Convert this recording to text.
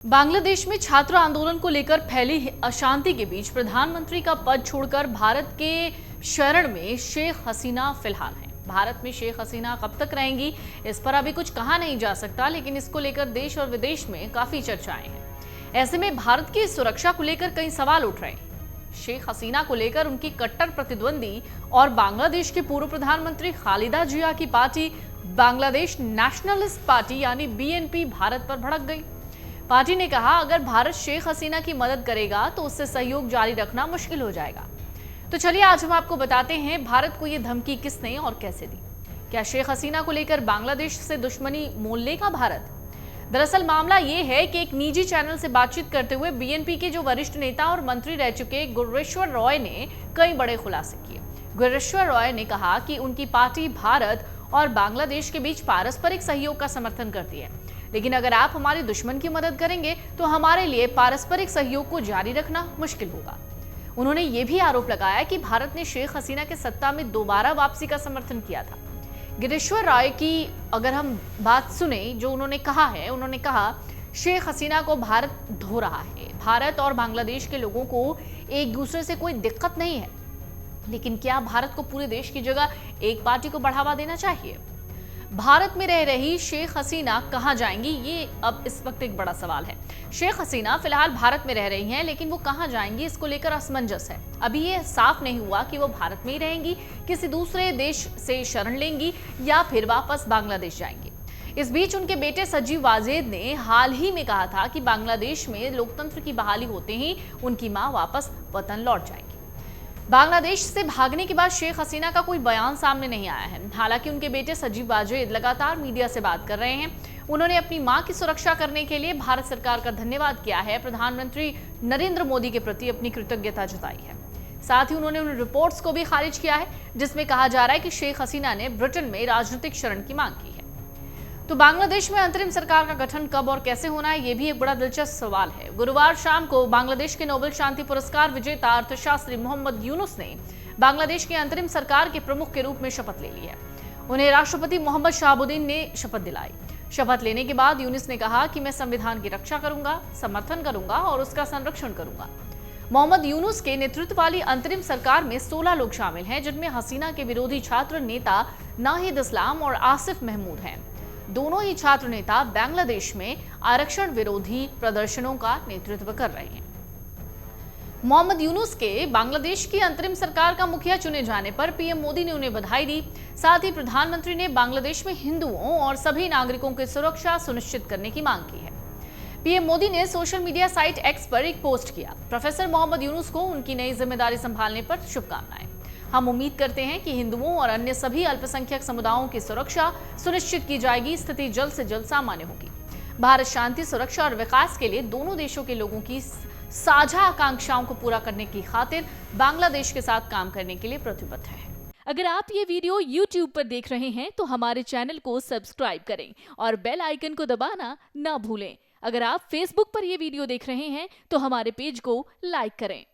बांग्लादेश में छात्र आंदोलन को लेकर फैली अशांति के बीच प्रधानमंत्री का पद छोड़कर भारत के शरण में शेख हसीना फिलहाल हैं। भारत में शेख हसीना कब तक रहेंगी, इस पर अभी कुछ कहा नहीं जा सकता, लेकिन इसको लेकर देश और विदेश में काफी चर्चाएं हैं। ऐसे में भारत की सुरक्षा को लेकर कई सवाल उठ रहे हैं। शेख हसीना को लेकर उनकी कट्टर प्रतिद्वंदी और बांग्लादेश के पूर्व प्रधानमंत्री खालिदा जिया की पार्टी बांग्लादेश नेशनलिस्ट पार्टी यानी बीएनपी भारत पर भड़क गई। पार्टी ने कहा, अगर भारत शेख हसीना की मदद करेगा तो उससे सहयोग जारी रखना मुश्किल हो जाएगा। तो चलिए आज हम आपको बताते हैं भारत को ये धमकी किसने और कैसे दी। क्या शेख हसीना को लेकर बांग्लादेश से दुश्मनी मोल लेगा भारत? दरअसल मामला ये है कि एक निजी चैनल से बातचीत करते हुए बीएनपी के जो वरिष्ठ नेता और मंत्री रह चुके गुरेश्वर रॉय ने कई बड़े खुलासे किए। गुरेश्वर रॉय ने कहा कि उनकी पार्टी भारत और बांग्लादेश के बीच पारस्परिक सहयोग का समर्थन करती है, लेकिन अगर आप हमारे दुश्मन की मदद करेंगे तो हमारे लिए पारस्परिक सहयोग को जारी रखना मुश्किल होगा। उन्होंने ये भी आरोप लगाया कि भारत ने शेख हसीना के सत्ता में दोबारा वापसी का समर्थन किया था। गुरेश्वर रॉय की अगर हम बात सुने, जो उन्होंने कहा है, उन्होंने कहा शेख हसीना को भारत धो रहा है। भारत और बांग्लादेश के लोगों को एक दूसरे से कोई दिक्कत नहीं है, लेकिन क्या भारत को पूरे देश की जगह एक पार्टी को बढ़ावा देना चाहिए? भारत में रह रही शेख हसीना कहां जाएंगी, ये अब इस वक्त एक बड़ा सवाल है। शेख हसीना फिलहाल भारत में रह रही हैं, लेकिन वो कहां जाएंगी इसको लेकर असमंजस है। अभी ये साफ नहीं हुआ कि वो भारत में ही रहेंगी, किसी दूसरे देश से शरण लेंगी या फिर वापस बांग्लादेश जाएंगी। इस बीच उनके बेटे सजीव वाजेद ने हाल ही में कहा था कि बांग्लादेश में लोकतंत्र की बहाली होते ही उनकी मां वापस वतन लौट जाएंगी। बांग्लादेश से भागने के बाद शेख हसीना का कोई बयान सामने नहीं आया है। हालांकि उनके बेटे सजीव वाजेद लगातार मीडिया से बात कर रहे हैं। उन्होंने अपनी मां की सुरक्षा करने के लिए भारत सरकार का धन्यवाद किया है, प्रधानमंत्री नरेंद्र मोदी के प्रति अपनी कृतज्ञता जताई है। साथ ही उन्होंने उन रिपोर्ट्स को भी खारिज किया है जिसमें कहा जा रहा है कि शेख हसीना ने ब्रिटेन में राजनीतिक शरण की मांग की है। तो बांग्लादेश में अंतरिम सरकार का गठन कब और कैसे होना है, ये भी एक बड़ा दिलचस्प सवाल है। गुरुवार शाम को बांग्लादेश के नोबेल शांति पुरस्कार विजेता अर्थशास्त्री मोहम्मद यूनुस ने बांग्लादेश की अंतरिम सरकार के प्रमुख के रूप में शपथ ले ली है। उन्हें राष्ट्रपति मोहम्मद शहाबुद्दीन ने शपथ दिलाई। शपथ लेने के बाद यूनुस ने कहा कि मैं संविधान की रक्षा करूंगा, समर्थन करूंगा और उसका संरक्षण करूंगा। मोहम्मद यूनुस के नेतृत्व वाली अंतरिम सरकार में 16 लोग शामिल हैं, जिनमें हसीना के विरोधी छात्र नेता नाहिद इस्लाम और आसिफ महमूद हैं। दोनों ही छात्र नेता बांग्लादेश में आरक्षण विरोधी प्रदर्शनों का नेतृत्व कर रहे हैं। मोहम्मद यूनुस के बांग्लादेश की अंतरिम सरकार का मुखिया चुने जाने पर पीएम मोदी ने उन्हें बधाई दी। साथ ही प्रधानमंत्री ने बांग्लादेश में हिंदुओं और सभी नागरिकों की सुरक्षा सुनिश्चित करने की मांग की है। पीएम मोदी ने सोशल मीडिया साइट एक्स पर एक पोस्ट किया। प्रोफेसर मोहम्मद यूनुस को उनकी नई जिम्मेदारी संभालने पर शुभकामनाएं। हम उम्मीद करते हैं कि हिंदुओं और अन्य सभी अल्पसंख्यक समुदायों की सुरक्षा सुनिश्चित की जाएगी। स्थिति जल्द से जल्द सामान्य होगी। भारत शांति, सुरक्षा और विकास के लिए दोनों देशों के लोगों की साझा आकांक्षाओं को पूरा करने की खातिर बांग्लादेश के साथ काम करने के लिए प्रतिबद्ध है। अगर आप ये वीडियो YouTube पर देख रहे हैं तो हमारे चैनल को सब्सक्राइब करें और बेल आइकन को दबाना ना भूलें। अगर आप Facebook पर ये वीडियो देख रहे हैं तो हमारे पेज को लाइक करें।